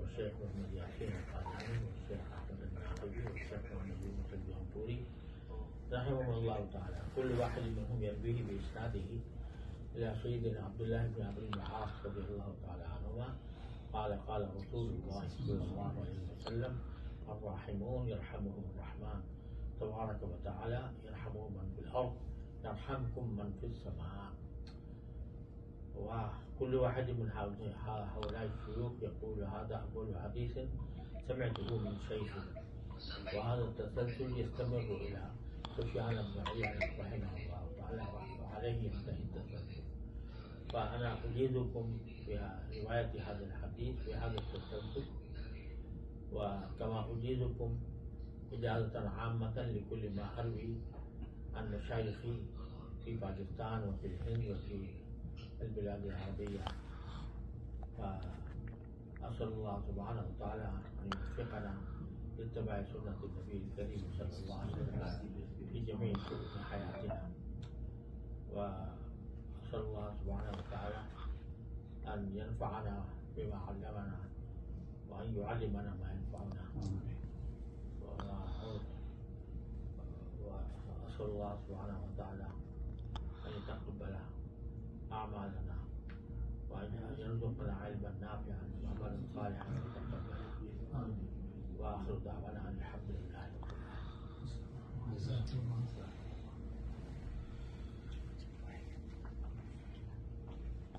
والشيخ محمد ياسين القاداني والشيخ أحمد الناقبي والشيخ محمد يونس الجهنبوري رحمهم الله تعالى كل واحد منهم يرويه بإسناده إلى سيدنا عبد الله بن عمرو بن العاص رضي الله تعالى عنهما قال قال رسول الله صلى الله عليه وسلم الراحمون يرحمهم الرحمن تبارك وتعالى يرحمهم من في الأرض يرحمكم من في السماء. وكل واحد من هؤلاء الشيوخ يقول هذا أول حديث سمعته من شيخ، وهذا التسلسل يستمر إلى سفيان بن عيينة رحمه الله تعالى وعليه ينتهي التسلسل. فأنا أجيزكم برواية هذا الحديث بهذا التسلسل، وكما أجيزكم إجازة عامة لكل ما أروي عن مشايخي في باكستان وفي الهند وفي البلاد العربية. فأسأل الله سبحانه وتعالى أن يوفقنا لاتباع سنة النبي الكريم صلى الله عليه وسلم في جميع شؤون حياتنا، وأسأل الله سبحانه وتعالى أن ينفعنا بما علمنا وأن يعلمنا ما ينفعنا، وأسأل الله سبحانه وتعالى أن يتقبل أعمالنا وأن يرزقنا علما نافعا وعملا صالحا متقبلا، وآخر دعوانا أن الحمد لله رب العالمين.